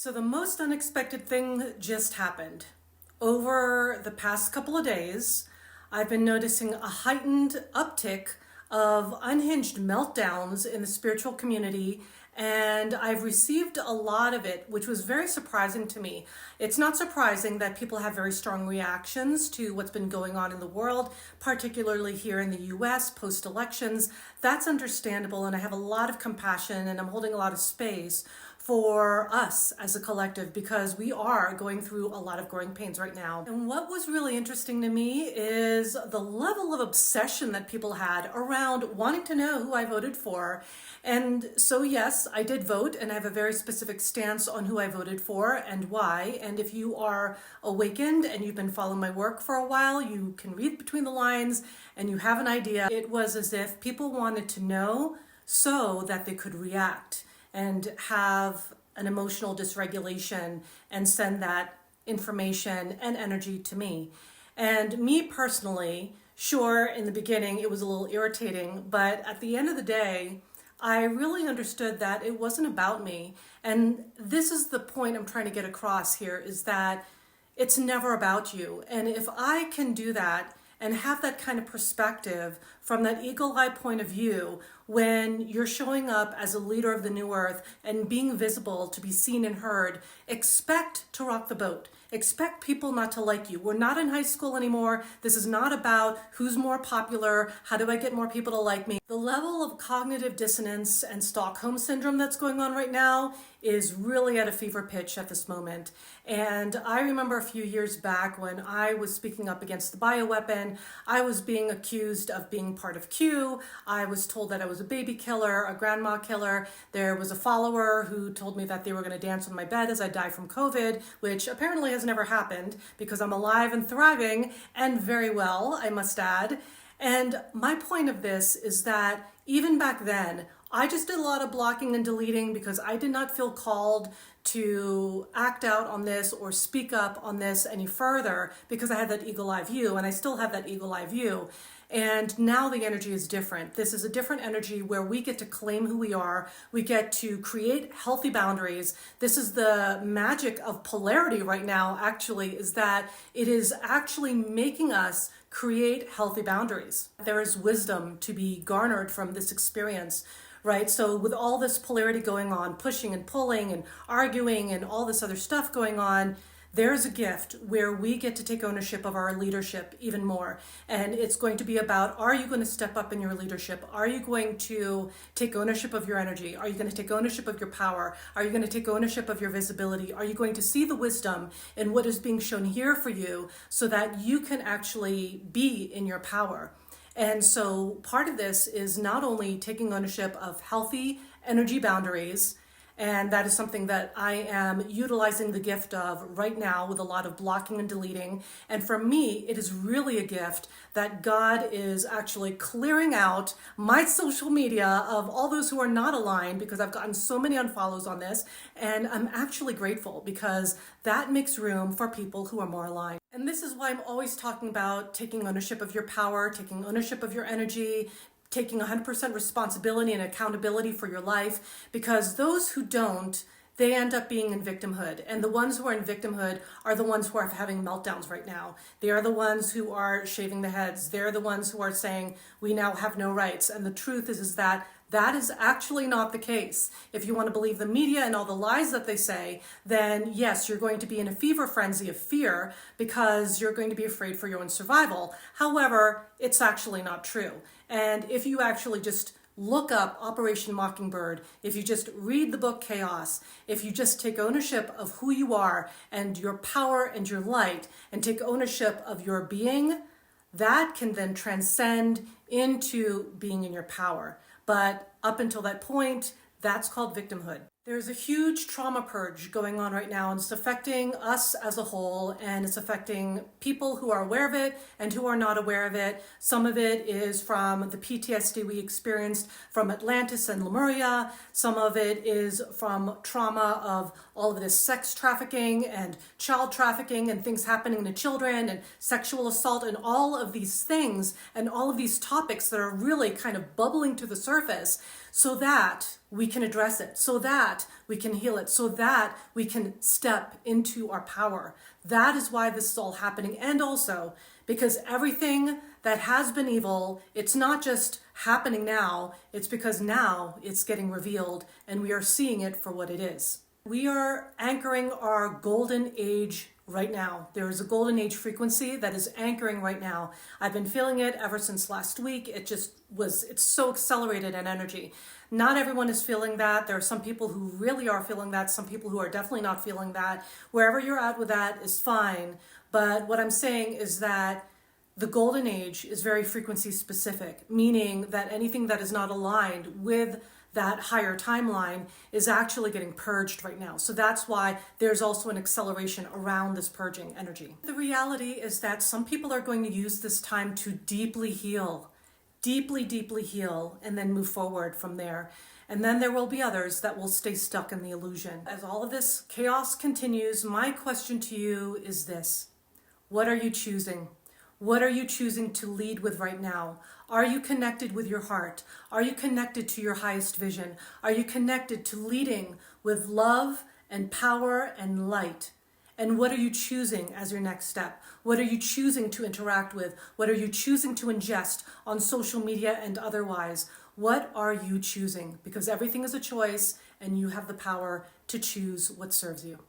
So the most unexpected thing just happened. Over the past couple of days, I've been noticing a heightened uptick of unhinged meltdowns in the spiritual community, and I've received a lot of it, which was very surprising to me. It's not surprising that people have very strong reactions to what's been going on in the world, particularly here in the US post-elections. That's understandable, and I have a lot of compassion, and I'm holding a lot of space for us as a collective because we are going through a lot of growing pains right now. And what was really interesting to me is the level of obsession that people had around wanting to know who I voted for. And so yes, I did vote, and I have a very specific stance on who I voted for and why. And if you are awakened and you've been following my work for a while, you can read between the lines and you have an idea. It was as if people wanted to know so that they could react and have an emotional dysregulation and send that information and energy to me. And me personally, sure, in the beginning it was a little irritating, but at the end of the day, I really understood that it wasn't about me. And this is the point I'm trying to get across here, is that it's never about you. And if I can do that and have that kind of perspective from that eagle eye point of view, when you're showing up as a leader of the new earth and being visible to be seen and heard, expect to rock the boat. Expect people not to like you. We're not in high school anymore. This is not about who's more popular, how do I get more people to like me. The level of cognitive dissonance and Stockholm syndrome that's going on right now is really at a fever pitch at this moment. And I remember a few years back when I was speaking up against the bioweapon, I was being accused of being part of Q. I was told that I was a baby killer, a grandma killer. There was a follower who told me that they were going to dance on my bed as I die from COVID, which apparently has never happened because I'm alive and thriving and very well, I must add. And my point of this is that even back then, I just did a lot of blocking and deleting because I did not feel called to act out on this or speak up on this any further because I had that eagle eye view, and I still have that eagle eye view. And now the energy is different. This is a different energy where we get to claim who we are. We get to create healthy boundaries. This is the magic of polarity right now, actually, is that it is actually making us create healthy boundaries. There is wisdom to be garnered from this experience, right? So with all this polarity going on, pushing and pulling and arguing and all this other stuff going on, there's a gift where we get to take ownership of our leadership even more. And it's going to be about, are you going to step up in your leadership? Are you going to take ownership of your energy? Are you going to take ownership of your power? Are you going to take ownership of your visibility? Are you going to see the wisdom in what is being shown here for you so that you can actually be in your power? And so part of this is not only taking ownership of healthy energy boundaries, and that is something that I am utilizing the gift of right now with a lot of blocking and deleting. And for me, it is really a gift that God is actually clearing out my social media of all those who are not aligned, because I've gotten so many unfollows on this. And I'm actually grateful because that makes room for people who are more aligned. And this is why I'm always talking about taking ownership of your power, taking ownership of your energy, taking 100% responsibility and accountability for your life, because those who don't, they end up being in victimhood. And the ones who are in victimhood are the ones who are having meltdowns right now. They are the ones who are shaving the heads. They're the ones who are saying, we now have no rights. And the truth is that that is actually not the case. If you want to believe the media and all the lies that they say, then yes, you're going to be in a fever frenzy of fear because you're going to be afraid for your own survival. However, it's actually not true. And if you actually just look up Operation Mockingbird, if you just read the book Chaos, if you just take ownership of who you are and your power and your light and take ownership of your being, that can then transcend into being in your power. But up until that point, that's called victimhood. There's a huge trauma purge going on right now, and it's affecting us as a whole, and it's affecting people who are aware of it and who are not aware of it. Some of it is from the PTSD we experienced from Atlantis and Lemuria. Some of it is from trauma of all of this sex trafficking and child trafficking and things happening to children and sexual assault and all of these things and all of these topics that are really kind of bubbling to the surface, so that we can address it, so that we can heal it, so that we can step into our power. That is why this is all happening. And also because everything that has been evil, it's not just happening now, it's because now it's getting revealed and we are seeing it for what it is. We are anchoring our golden age right now. There is a golden age frequency that is anchoring right now. I've been feeling it ever since last week. It's so accelerated in energy. Not everyone is feeling that. There are some people who really are feeling that, some people who are definitely not feeling that. Wherever you're at with that is fine. But what I'm saying is that the golden age is very frequency specific, meaning that anything that is not aligned with that higher timeline is actually getting purged right now. So that's why there's also an acceleration around this purging energy. The reality is that some people are going to use this time to deeply heal, deeply heal, and then move forward from there. And then there will be others that will stay stuck in the illusion. As all of this chaos continues, my question to you is this: what are you choosing? What are you choosing to lead with right now? Are you connected with your heart? Are you connected to your highest vision? Are you connected to leading with love and power and light? And what are you choosing as your next step? What are you choosing to interact with? What are you choosing to ingest on social media and otherwise? What are you choosing? Because everything is a choice and you have the power to choose what serves you.